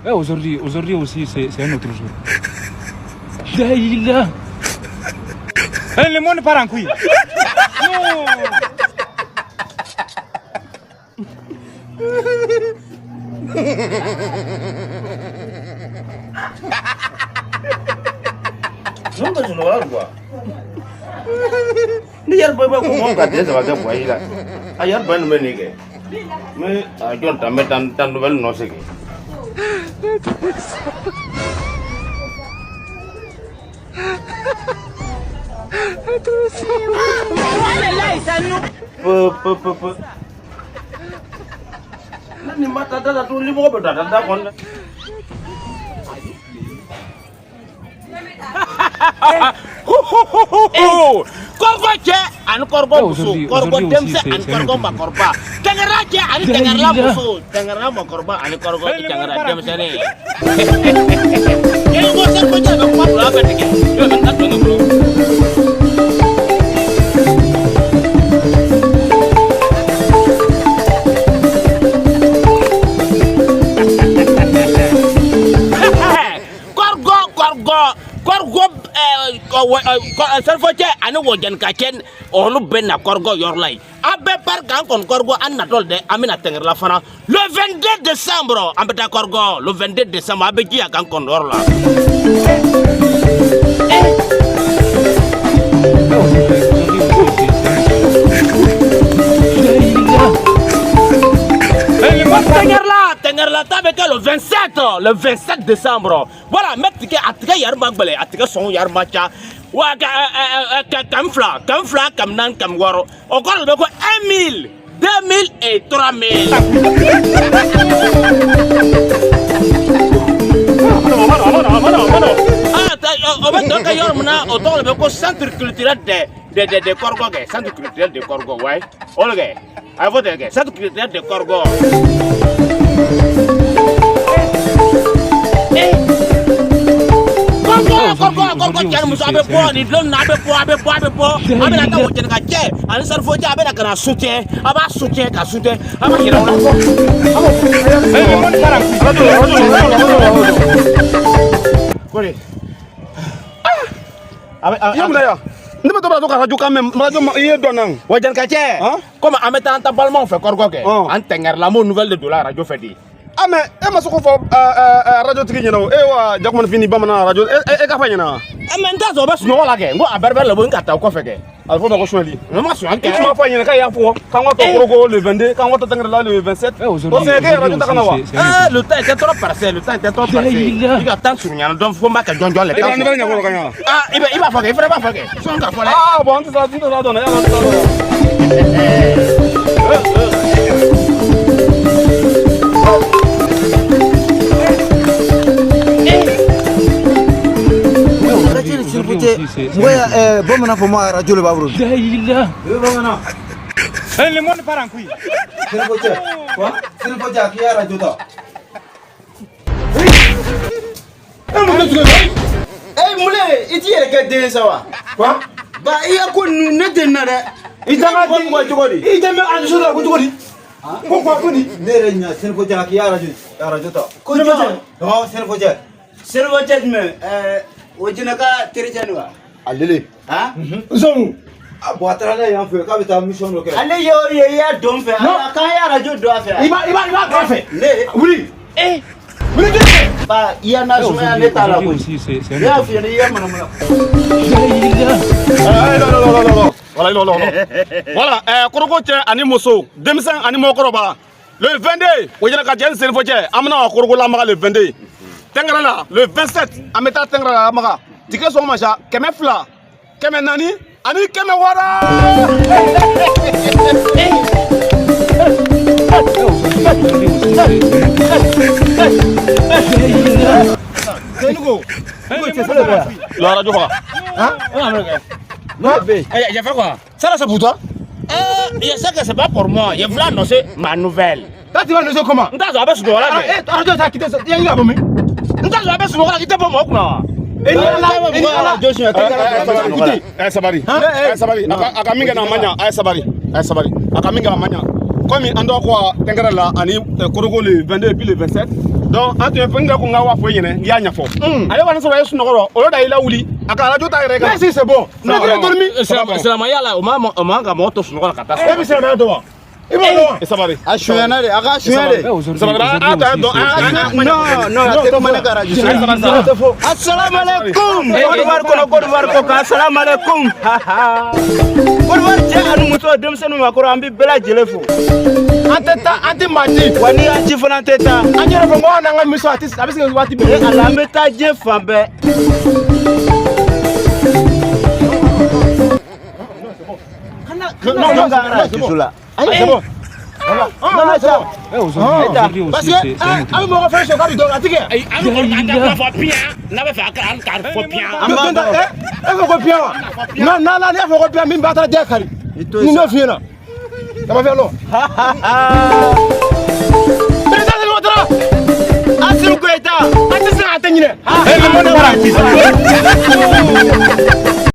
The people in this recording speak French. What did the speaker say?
Aujourd'hui aussi, c'est un autre jour. Daïla. Le monde part en couille. Non. Non, mais je ne vois pas. Ni yar boy ba ko mo ka de sa ga boy la. Ayar ban me ni ke. Me a jon ta me tan nouvelle no se ke. Pe. Ni mata da tu li mo ba da kon. Korgo cɛ ani korgo muso korgo denmisɛn ani korgo makɔrɔba tɛngɛrɛ cɛ ani tɛngɛrɛla muso tɛngɛrɛla makɔrɔba ani korgo tɛngɛrɛ denmisɛnnin yɛlɛ ko sɛri ko cɛ bɛ kuma bila a bɛ tigɛ yɔrɔ bɛ taa dɔnni bolo. Sarfocɛ ani wajan ka kɛ olu bɛ na korgo yɔrɔ la yen an bɛɛ pari k'an kɔni korgo an natɔl dɛ an bɛna tɛngɛrɛla fana le 22 décembre an bɛ taa korgo le 22 décembre an bɛ jiya k'an kɔni yɔrɔ la. Tɛngɛrɛla ta bɛ kɛ le 27 décembre voilà mɛ tigɛ a tigɛ yari ma gbɛlɛ a tigɛ sɔngɔ yari ma ca wa kam fila kam naani kam wɔɔrɔ o kɔrɔ de bɛ ko 1000 2000 et 3000. O bɛ tɔ kɛ yɔrɔ min na o tɔgɔ de bɛ ko centre culturel de Korgo kɛ centre culturel de Korgo wayi o de kɛ a fɔ ten kɛ centre culturel de Korgo. Korgo cɛ muso a bɛ bɔ nin don na a bɛ bɔ a bɛna taa wajan ka cɛ ani sarifocɛ a bɛna ka na soutien a b'a soutien ka soutien a b'a yɛrɛ o la. Kore. Yamulaya. Ne bɛ to ka radio kan mɛn radio i ye dɔn na. Wajan ka cɛ comme an bɛ taa an ta balimaw fɛ Korgo kɛ an tɛngɛrɛla m'o nouvelle de don la radio fɛ de. Ah mais e ma se ko fɔ radio tigi ɲɛna o e wa Jakumani Fini bamanan radio e ka fɔ ɲɛna. Mais n t'a sɔrɔ o bɛ sunɔgɔ la kɛ n ko a bɛrɛ bɛ labɔ n ka taa o kɔfɛ kɛ. A bɛ fɔ ma ko suɲɛli. Ne ma suɲɛ kɛ. I tun b'a fɔ ɲɛna k'a y'a fɔ k'an ka to Korgo le 22 k'an ka to tɛngɛrɛla le 27. O c'est que radio ta kana wa. Le temps était trop passé le temps était trop passé. I ka temps surunyana donc fo n b'a kɛ jɔn le. I ka nouvelle ɲɛfɔ ka ɲa. Ah i b'a fɔ kɛ i fana b'a fɔ kɛ sɔn ka fɔ dɛ. Ah bon n tɛ taa dɔn dɛ. Ngoya bamanan fɔ ma radio le b'a bolo. Daïla. Bamanan. Le monde part en couille. Sarfocɛ quoi Sarfocɛ a k'i y'a radio ta. Mule i t'i yɛrɛ kɛ den sa wa. Quoi Ba i ya ko ne tɛ na dɛ. I tɛ ma den ko cogo di. I tɛ mɛn radio la ko cogo di. Ko quoi ko di. Ne yɛrɛ ɲa Sarfocɛ a k'i y'a radio ta. Ko jɔn. Sarfocɛ. Sarfocɛ jumɛn o jɛnɛ ka terikɛ ni wa. Ale. Zɔn. A bon a taara n'a yan fɛ k'a bɛ taa mission dɔ kɛ. Ale ye i y'a don fɛ ala k'an y'a radio don a fɛ. I b'a k'a fɛ. Ne wuli. Wuli k'i fɛ. Ba i y'a na sumaya ne t'a la koyi. Ne y'a f'i ɲɛna i y'a manamana. Voilà Korgo cɛ ani muso denmisɛn ani mɔgɔkɔrɔba le 22 o jɛna ka jɛn Sarifocɛ an bɛna Korgo lamaga le 22 tɛngɛrɛla le 27 an bɛ taa tɛngɛrɛla lamaga tike sɔgɔma sa 200 400 ani 600. La radio va. J'ai fait quoi? Ça là c'est pour toi? Je sais que c'est pas pour moi. Je voulais annoncer ma nouvelle. Là tu vas annoncer comment? N t'a sɔrɔ a bɛ sunɔgɔ la kɛ. Arrête de quitter ça. Il y a bomi. N t'a sɔrɔ a bɛ sunɔgɔ la k'i tɛ bɔ mɔgɔ kunna. Sabari. Sabari. A ka min kɛ na a ma ɲa. A ye sabari. A ka min kɛ a ma ɲa. comme an dɔ kɔ tɛnkɛrɛ la ani koroko le 22 et puis le 27 donc an tun ye fɛn kɛ ko n ka wa fɔ ɲɛnɛ n y'a ɲɛfɔ ale kɔni sɔrɔ ye sunɔgɔ o da i la wuli a ka radio ta yɛrɛ kan si c'est bon silamɛya la o man ka mɔgɔ to sunɔgɔ la ka taa e bɛ silamɛya dɔn wa i b'o dɔn wa sabari a sonyana de a ka sonya de sabari a ta dɔn non a tɛ kuma ne ka radio assalamualaikum Côte d'Ivoire ko ka assalamualaikum Côte d'Ivoire cɛ ani muso denmisɛnninw ma kɔrɔ an bɛ bɛɛ lajɛlen fo an tɛ taa an tɛ maa di wa n'i y'a ci fana an tɛ taa an yɛrɛ fɔ mɔgɔw n'an ka mission a bɛ se ka waati bɛɛ ala an bɛ taa diɲɛ fan bɛɛ non c'est bon parce que an bɛ mɔgɔ fɛn sɔrɔ k'a bɛ dɔn a tɛ kɛ an bɛ fɔ piyan n'a bɛ fɛ ka fɔ piyan e fɛ ko piyan wa non ne fɛ ko piyan min b'a ta diɲɛ kari ni n'o f'i ɲɛna kaba fɛn dɔn président de l'Ouattara Assimi Goïta an tɛ se k'a tɛ ɲinɛ